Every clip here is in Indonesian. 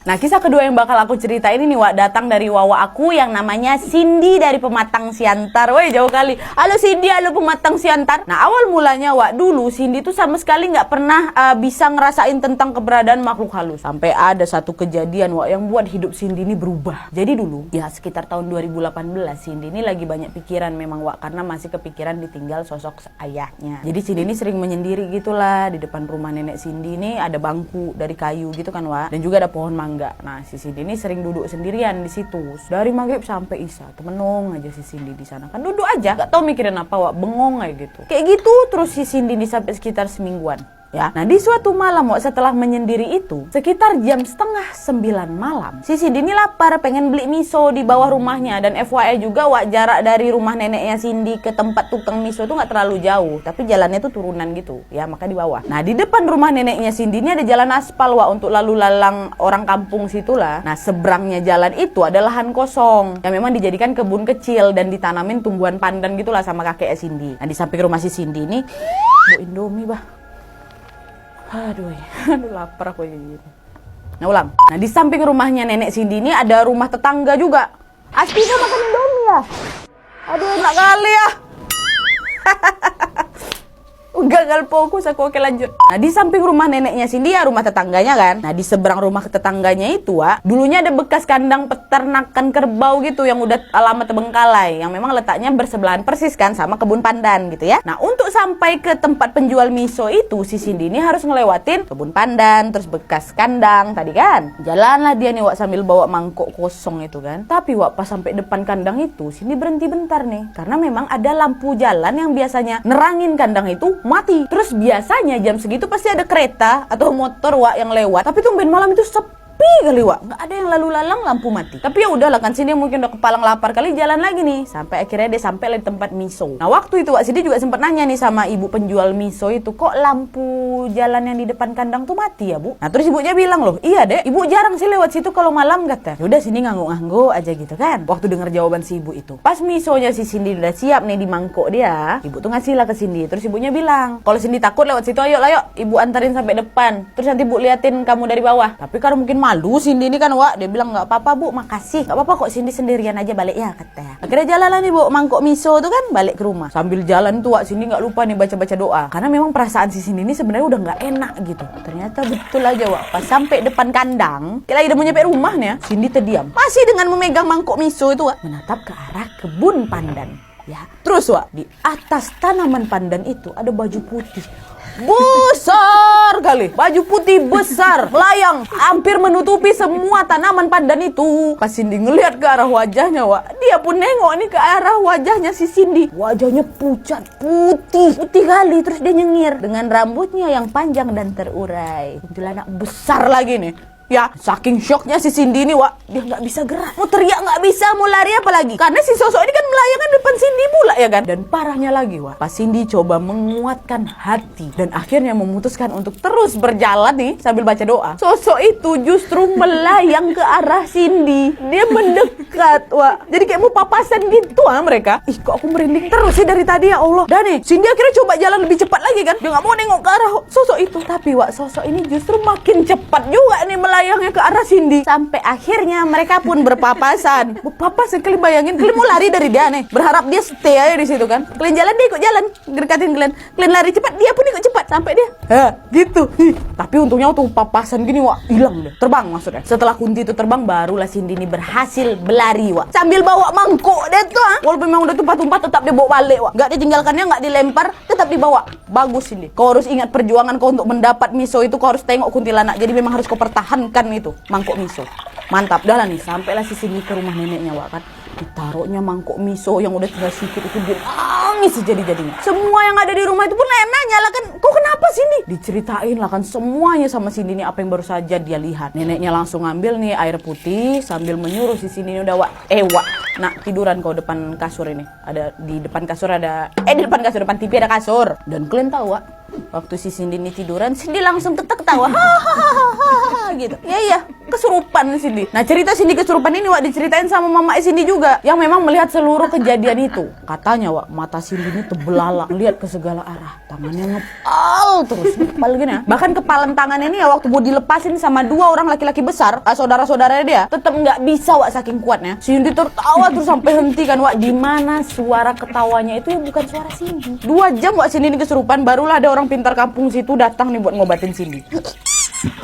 Nah, kisah kedua yang bakal aku ceritain ini Wak, datang dari wawa aku yang namanya Cindy dari Pematang Siantar. Woi, jauh kali. Halo Cindy, halo Pematang Siantar. Nah, awal mulanya Wak, dulu Cindy tuh sama sekali nggak pernah bisa ngerasain tentang keberadaan makhluk halus. Sampai ada satu kejadian Wak yang buat hidup Cindy ini berubah. Jadi dulu, ya sekitar tahun 2018, Cindy ini lagi banyak pikiran memang Wak, karena masih kepikiran ditinggal sosok ayahnya. Jadi Cindy ini sering menyendiri gitulah. Di depan rumah nenek Cindy ini ada bangku dari kayu gitu kan Wak, dan juga ada pohon mangga. Nah, si Cindy ini sering duduk sendirian di situ dari maghrib sampai isya. Temenong aja si Cindy di sana, kan duduk aja, gak tau mikirin apa Wak, bengong kayak gitu. Kayak gitu terus si Cindy ini sampai sekitar semingguan. Ya, nah di suatu malam Wak, setelah menyendiri itu, sekitar jam 8:30 malam, si Cindy ini lapar, pengen beli miso di bawah rumahnya. Dan FYI juga Wak, jarak dari rumah neneknya Cindy ke tempat tukang miso itu gak terlalu jauh, tapi jalannya tuh turunan gitu, ya maka di bawah. Nah di depan rumah neneknya Cindy ini ada jalan aspal Wak, untuk lalu lalang orang kampung situlah. Nah seberangnya jalan itu ada lahan kosong yang memang dijadikan kebun kecil dan ditanamin tumbuhan pandan gitulah sama kakek Cindy. Nah di samping rumah si Cindy ini, bu Indomie bah. Aduh lapar aku jadi. Nah ulang. Nah di samping rumahnya nenek Cindy ini ada rumah tetangga juga. Astinya makan Indomie ya. Aduh enak kali ya. Gagal fokus aku, oke lanjut. Nah di samping rumah neneknya Cindy ya rumah tetangganya kan. Nah di seberang rumah tetangganya itu Wak, dulunya ada bekas kandang peternakan kerbau gitu yang udah lama terbengkalai, yang memang letaknya bersebelahan persis kan sama kebun pandan gitu ya. Nah untuk sampai ke tempat penjual miso itu, si Cindy ini harus ngelewatin kebun pandan terus bekas kandang tadi kan. Jalanlah dia nih Wak sambil bawa mangkok kosong itu kan. Tapi Wak pas sampai depan kandang itu, Cindy berhenti bentar nih, karena memang ada lampu jalan yang biasanya nerangin kandang itu mati. Terus biasanya jam segitu pasti ada kereta atau motor Wak yang lewat. Tapi tumben malam itu sepi kali Wak, nggak ada yang lalu lalang, lampu mati. Tapi ya udahlah kan Cindy mungkin udah kepalang lapar kali, jalan lagi nih sampai akhirnya dia sampai di tempat miso. Nah waktu itu Wak, Cindy juga sempat nanya nih sama ibu penjual miso itu, kok lampu jalan yang di depan kandang tuh mati ya Bu? Nah terus ibunya bilang, loh iya dek, ibu jarang sih lewat situ kalau malam kata. Yaudah Cindy ngangguk-ngangguk aja gitu kan waktu denger jawaban si ibu itu. Pas misonya si Cindy udah siap nih di mangkok dia, ibu tuh ngasih lah ke Cindy. Terus ibunya bilang, kalau Cindy takut lewat situ, ayo ibu antarin sampai depan, terus nanti Bu liatin kamu dari bawah. Tapi karena mungkin malu Cindy ini kan Wak, dia bilang nggak apa-apa Bu, makasih, nggak apa-apa kok, Cindy sendirian aja balik ya katanya. Akhirnya jalan lah nih Bu mangkok miso tuh kan balik ke rumah. Sambil jalan tuh Wak, Cindy nggak lupa nih baca-baca doa, karena memang perasaan si Cindy ini sebenarnya udah nggak enak gitu. Ternyata betul aja Wak, pas sampai depan kandang, kira udah mau nyampe rumahnya, Cindy terdiam masih dengan memegang mangkok miso itu Wak, menatap ke arah kebun pandan. Ya, terus Wak, di atas tanaman pandan itu ada baju putih besar kali, baju putih besar melayang hampir menutupi semua tanaman pandan itu. Pas Cindy ngelihat ke arah wajahnya Wak, dia pun nengok nih ke arah wajahnya si Cindy. Wajahnya pucat putih kali, terus dia nyengir dengan rambutnya yang panjang dan terurai. Kuntilanak besar lagi nih. Ya, saking syoknya si Cindy ini Wak, dia nggak bisa gerak, mau teriak nggak bisa, mau lari apa lagi, karena si sosok ini kan melayangkan depan Cindy pula ya kan. Dan parahnya lagi Wak, pas Cindy coba menguatkan hati dan akhirnya memutuskan untuk terus berjalan nih sambil baca doa, sosok itu justru melayang ke arah Cindy. Dia mendekat Wak, jadi kayak mau papasan gitu mereka. Ih kok aku merinding terus sih dari tadi ya Allah. Dan nih Cindy akhirnya coba jalan lebih cepat lagi kan, dia nggak mau nengok ke arah sosok itu. Tapi Wak, sosok ini justru makin cepat juga nih melayangnya ke arah Cindy, sampai akhirnya mereka pun berpapasan. Berpapasan, kalian bayangin, kalian mau lari dari dia nih, berharap dia stay aja di situ kan. Kalian jalan, dia ikut jalan, dekatin kalian. Kalian lari cepat, dia pun ikut cepat sampai dia. Gitu. Tapi untungnya waktu papasan gini Wak, hilang deh, terbang maksudnya. Setelah kunti itu terbang, barulah Cindy ini berhasil berlari Wak, sambil bawa mangkok dia tuh. Walaupun memang udah tumpah-tumpah, tetap dia bawa balik Wak, nggak ditinggalkannya, nggak dilempar, tetap dibawa. Bagus Cindy, kau harus ingat perjuangan kau untuk mendapat miso itu, kau harus tengok kuntilanak. Jadi memang harus kau pertahankan itu mangkok miso. Mantap. Dah lah nih, sampailah si Cindy ke rumah neneknya Wak kan. Ditaruhnya mangkok miso yang udah tinggal sikit itu, dia nangis sejadi-jadinya. Semua yang ada di rumah itu pun nanya lah kan, kok kenapa Cindy? Diceritain lah kan semuanya sama Cindy ini apa yang baru saja dia lihat. Neneknya langsung ngambil nih air putih sambil menyuruh si Cindy ini, udah Wak, nak tiduran kau depan kasur ini. Ada di depan kasur ada di depan kasur, depan TV ada kasur. Dan kalian tahu Wak, waktu si Cindy ini tiduran, Cindy langsung ketawa. Hahaha gitu. Iya. kesurupan Cindy. Nah cerita Cindy kesurupan ini Wak diceritain sama mama Cindy juga, yang memang melihat seluruh kejadian itu. Katanya Wak, mata Cindy ini terbelalak, lihat ke segala arah, tangannya ngepal terus, ngepal gini ya. Bahkan kepalan tangannya ini ya waktu mau dilepasin sama 2 orang laki-laki besar, saudara-saudaranya dia, tetap nggak bisa Wak saking kuatnya. Cindy tertawa terus sampai hentikan Wak. Di mana suara ketawanya itu ya bukan suara Cindy. 2 jam Wak Cindy ini kesurupan, barulah ada orang pintar kampung situ datang nih buat ngobatin Cindy.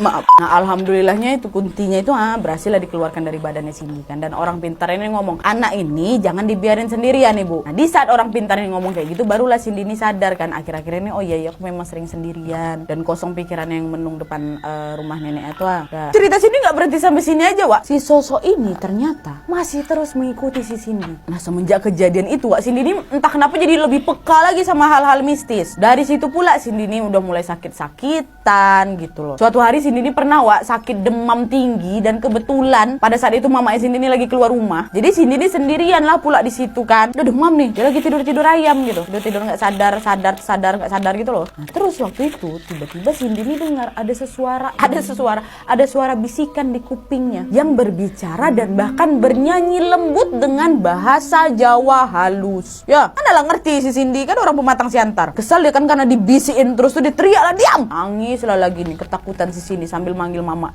Maaf. Nah alhamdulillahnya itu kuntinya itu berhasil lah dikeluarkan dari badannya Cindy kan. Dan orang pintar ini ngomong, anak ini jangan dibiarin sendirian ibu. Nah di saat orang pintar ini ngomong kayak gitu, barulah Cindy ini sadar kan akhir-akhir ini, oh iya aku memang sering sendirian dan kosong pikiran yang menung depan rumah nenek itu. Cerita Cindy nggak berhenti sampai sini aja Wak. Si sosok ini ternyata masih terus mengikuti si Cindy. Nah semenjak kejadian itu Wak, Cindy ini entah kenapa jadi lebih peka lagi sama hal-hal mistis. Dari situ pula Cindy ini udah mulai sakit-sakitan gitu loh. Suatu hari Cindy ini pernah Wak sakit demam tinggi, dan kebetulan pada saat itu mama Cindy ini lagi keluar rumah. Jadi Cindy ini sendirian lah pula di situ kan. Udah demam nih, dia lagi tidur ayam gitu. Udah tidur nggak sadar nggak sadar gitu loh. Nah terus waktu itu tiba-tiba Cindy ini dengar ada suara bisikan di kupingnya yang berbicara dan bahkan bernyanyi lembut dengan bahasa Jawa halus. Ya kan lah ngerti si Cindy kan orang pematang siantar. Kesal dia kan karena dibisikin terus tuh dia teriak lah, diam. Nangis lah lagi nih ketakutan si Cindy sambil manggil mama.